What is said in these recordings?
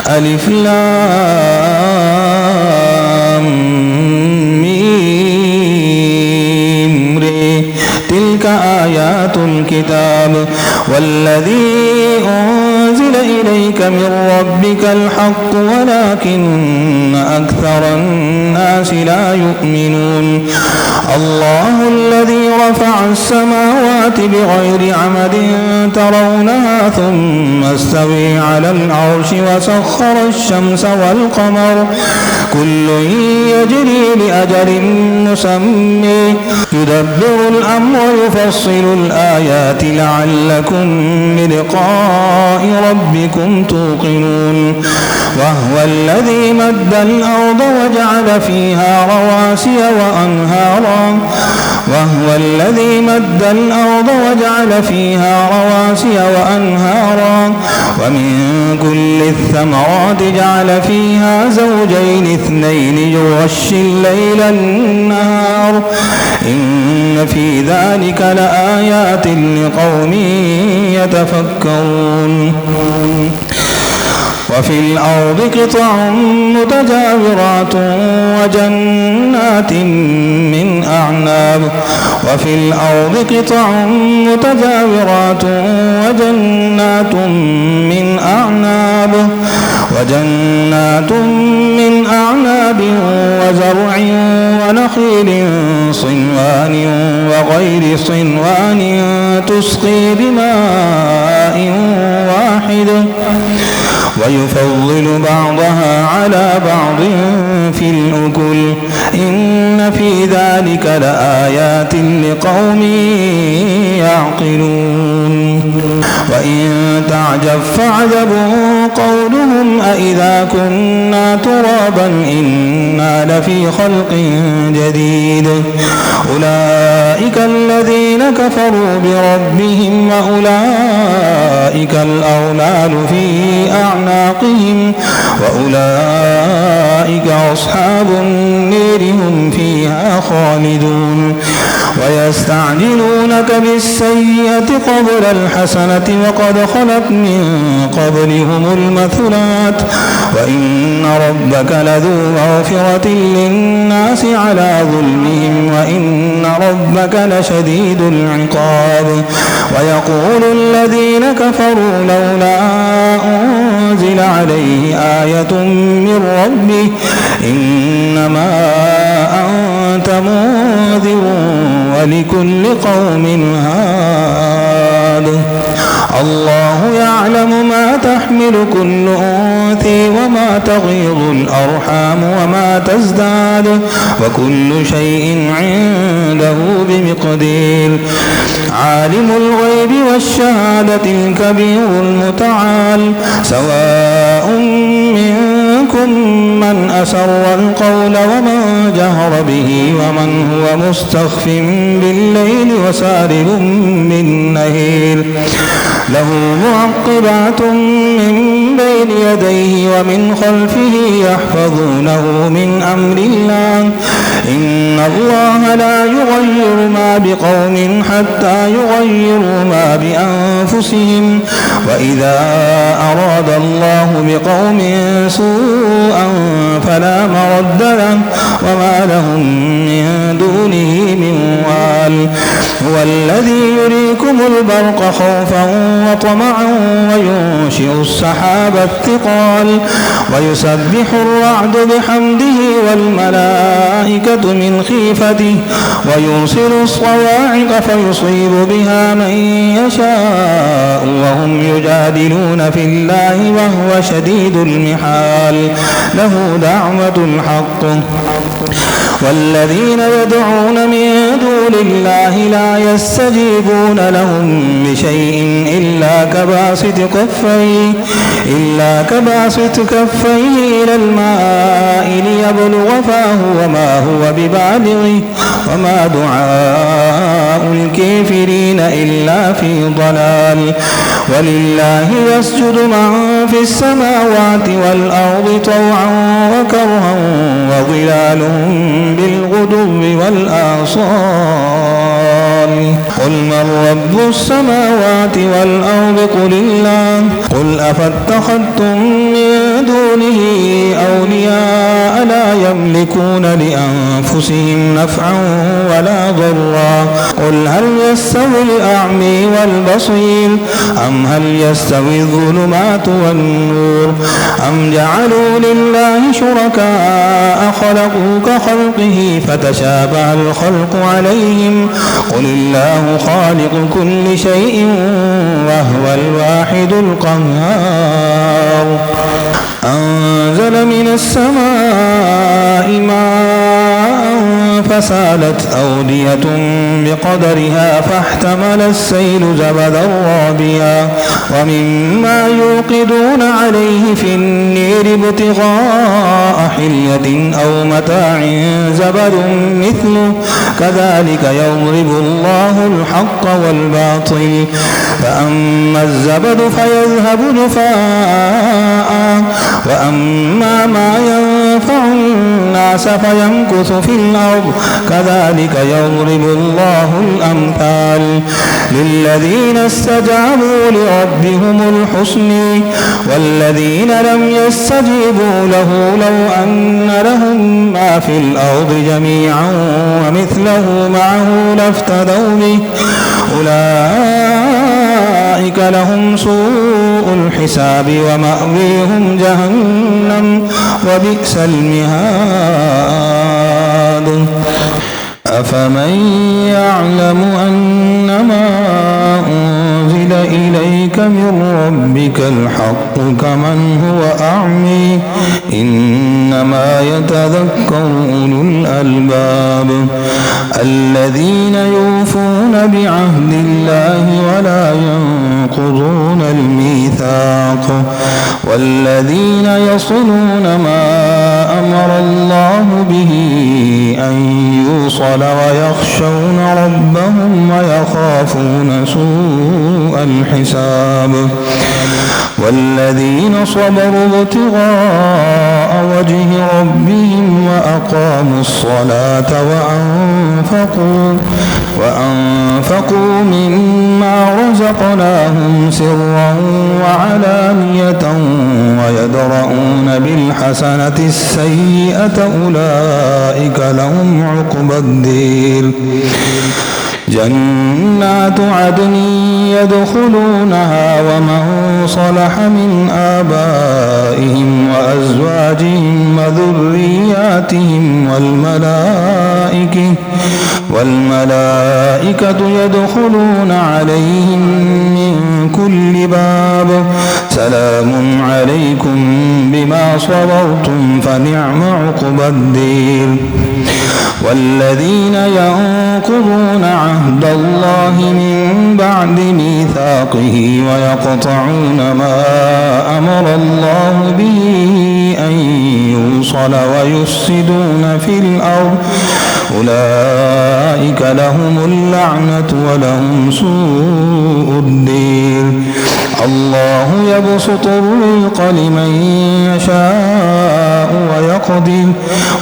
ألف لام ميم ر تلك آيات الكتاب والذي أنزل إليك من ربك الحق ولكن أكثر الناس لا يؤمنون الله الذي رفع السماوات بغير عمد ترونها ثم استوى على العرش وسخر الشمس والقمر كل يجري لأجل مسمى يدبر الأمر يفصل الآيات لعلكم بلقاء ربكم توقنون وهو الذي مد الأرض وجعل فيها رواسي وأنهارا ومن كل الثمرات جعل فيها زوجين اثنين يغشي الليل النهار إن في ذلك لآيات لقوم يتفكرون وفي الأرض قطع متجاورات وجنات من أعناب وزرع ونخيل صنوان وغير صنوان تسقي بماء واحد ويفضل بعضها على بعض في الأكل إن في ذلك لآيات لقوم يعقلون وإن تعجب فعجب قولهم أإذا كنا ترابا إنا لفي خلق جديد أولئك الذين كفروا بربهم وأولئك الأغلال في أعناقهم وأولئك أصحاب النير هم فيها خالدون ويستعجلونك بالسيئة قبل الحسنة وقد خلت من قبلهم المثلات وإن ربك لذو مغفرة للناس على ظلمهم وإن ربك لشديد العقاب ويقول الذين كفروا لولا أنزل عليه آية من ربه إنما أنت منذر ولكل قوم هاد الله يعلم ما تحمل كل أنثى وما تغيض الأرحام وما تزداد وكل شيء عنده بمقدير عالم الغيب والشهادة الكبير المتعال سواء منكم من أسر القول ومن جهر به ومن هو مستخف بالليل وسارب بالنهار له معقبات من بين يديه ومن خلفه يحفظونه من أمر الله إن الله لا يغير ما بقوم حتى يغيروا ما بأنفسهم وإذا أراد الله بقوم سوءا فلا مرد له وما لهم من دونه من وال هو الذي يريكم البرق خوفا وطمعا وينشئ السحاب الثقال ويسبح الرعد بحمده والملائكة من خيفته ويرسل الصواعق فيصيب بها من يشاء وهم يجادلون في الله وهو شديد المحال له دعوة الحق والذين يدعون من دون الله لا يستجيبون لهم بشيء إلا كباسط كفيه إلى الماء ليبلغ فاه وما هو ببالغه وما دعاء الكافرين إلا في ضلال ولله يسجد من في السماوات والأرض طوعا وكرها وظلالهم بالغدو والآصال قل من رب السماوات والأرض قل الله قل أفاتخذتم من دون دونه أولياء لا يملكون لأنفسهم نفعا ولا ضرا قل هل يستوي الأعمى والبصير أم هل يستوي الظلمات والنور أم جعلوا لله شركاء خلقوا كخلقه فتشابه الخلق عليهم قل الله خالق كل شيء وهو الواحد القهار أنزل من السماء ماء فسالت أودية بقدرها فاحتمل السيل زبدا رابيا ومما يوقدون عليه في النير ابتغاء حلية أو متاع زبد مثله كذلك يضرب الله الحق والباطل فأما الزبد فيذهب جفاء وأما ما ينفع الناس فيمكث في الأرض كذلك يضرب الله الأمثال للذين استجابوا لربهم الحسنى والذين لم يستجيبوا له لو أن لهم ما في الأرض جميعا ومثله معه لافتدوا به أولئك لهم سوء الحساب ومأويهم جهنم وبئس المهاد أفمن يعلم أنما أنزل إليك من ربك الحق كمن هو أعمى إنما يتذكر أولو الألباب الذين يوفون بعهد الله ولا ينقضون الميثاق والذين يصلون ما أمر الله به أن يوصل ويخشون ربهم ويخافون سوء الحساب والذين صبروا ابتغاء وجه ربهم وأقاموا الصلاة وأنفقوا مما رزقناهم سرا وعلانية ويدرؤون بالحسنة السيئة أولئك لهم عقبى الدير جنات عدن يدخلونها ومن صلح من آبائهم وأزواجهم وذرياتهم والملائكة يدخلون عليهم من كل باب سلام عليكم بما صبرتم فنعم عقبى الدير والذين ينقضون عهد الله من بعد ميثاقه ويقطعون ما أمر الله به أن يوصل ويفسدون في الأرض أولئك لهم اللعنة ولهم سوء الدير الله يبسط الرزق لمن يشاء ويقدر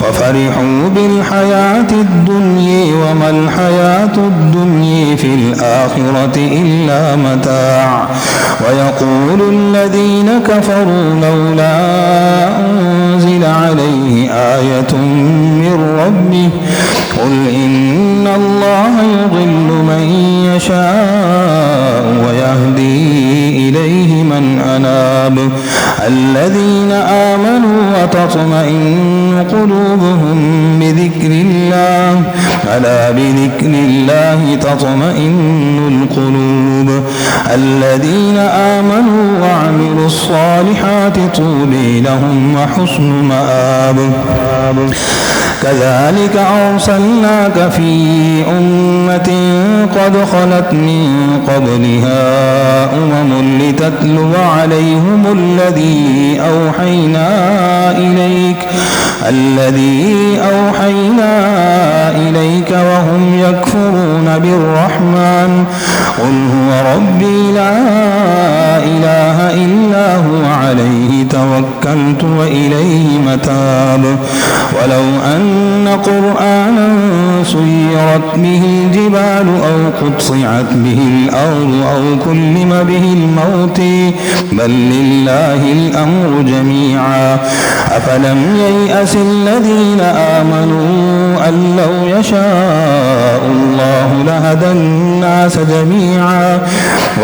وفرحوا بالحياة الدنيا وما الحياة الدنيا في الآخرة إلا متاع ويقول الذين كفروا لولا أنزل عليه آية من ربه قل إن الله يضل من يشاء ويهدي إليه من أناب الذين آمنوا وتطمئن قلوبهم بذكر الله ألا بذكر الله تطمئن القلوب الذين آمنوا وعملوا الصالحات طوبى لهم وحسن مآب كذلك أرسلناك في أمة قد خلت من قبلها لتتلو عليهم الذي أوحينا إليك وهم يكفرون بالرحمن قل هو ربي لا إله إلا هو عليه توكلت وإليه متاب ولو أن أن قرآنا سيرت به الجبال أو قطعت به الأرض أو كلم به الموت بل لله الأمر جميعا أفلم ييأس الذين آمنوا أن لو يشاء الله لهدى الناس جميعا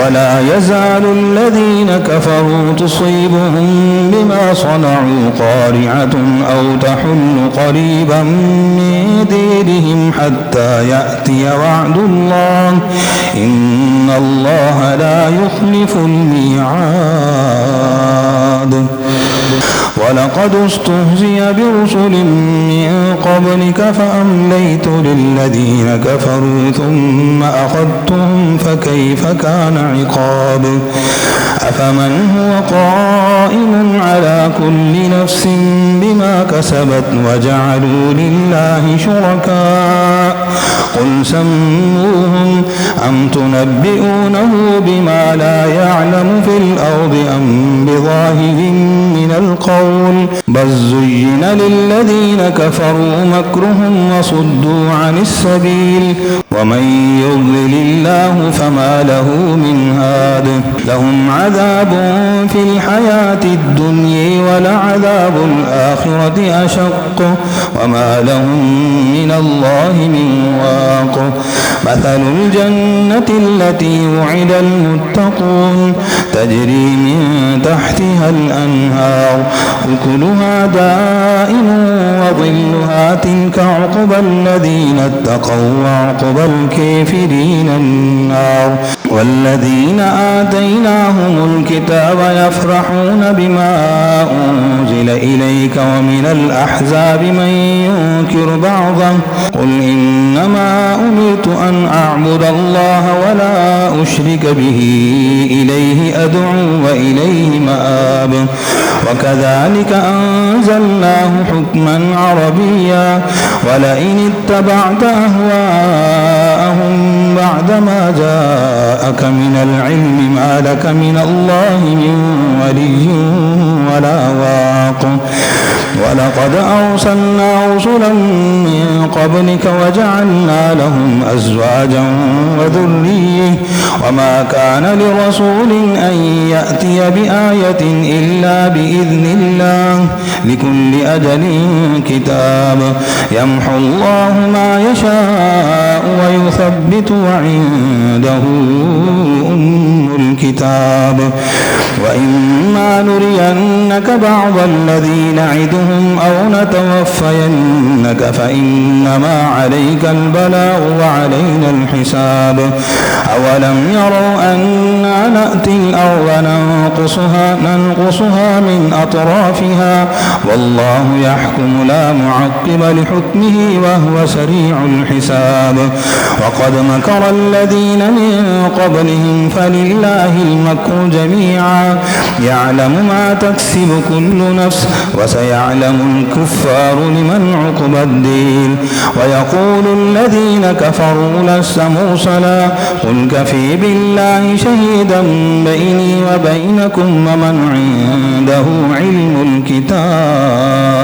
ولا يزال الذين كفروا تصيبهم بما صنعوا قارعة أو تحل قريبا من ديرهم حتى يأتي وعد الله إن الله لا يخلف الميعاد ولقد استهزئ برسل من قبلك فأمليت للذين كفروا ثم أخذتهم فكيف كان عقاب أفمن هو قائم على كل نفس بما كسبت وجعلوا لله شركاء قل سموهم أم تنبئونه بما لا يعلم في الأرض أم بظاهر من القول بل زين للذين كفروا مكرهم وصدوا عن السبيل ومن يضلل الله فما له من هاد لهم عذاب في الحياة الدنيا ولعذاب الآخرة أشق وما لهم من الله من واق مثل الجنة التي وعد المتقون تجري من تحتها الأنهار أكلها دائم وظلها تلك عقبى الذين اتقوا وعقبى الكافرين النار والذين آتيناهم الكتاب يفرحون بما أنزل إليك ومن الأحزاب من ينكر بعضه قل إنما أمرت أن أعبد الله ولا أشرك به إليه أدعو وإليه مآب وكذلك أنزلناه حكما عربيا ولئن اتبعت أهواءهم بعدما جاءك من العلم ما لك من الله من ولي ولا واق ولقد أرسلنا رسلا من قبلك وجعلنا لهم أزواجا وذرية وما كان لرسول أن يأتي بآية إلا بإذن الله لكل أجل كتاب يمحو الله ما يشاء ويثبت وعنده أم الكتاب وإما نرينك بعض الذي نعدهم أو نتوفينك فإنما عليك البلاغ وعلينا الحساب أولم يروا أنا نأتي الأرض ننقصها من أطرافها والله يحكم لا معقب لحكمه وهو سريع الحساب وقد مكر الذين من قبلهم فلله المكر جميعا يعلم ما تكسب كل نفس وسيعلم الكفار لمن عقبى الدين ويقول الذين كفروا لست مرسلا قل كفي بالله شهيدا بيني وبينكم ومن عنده علم الكتاب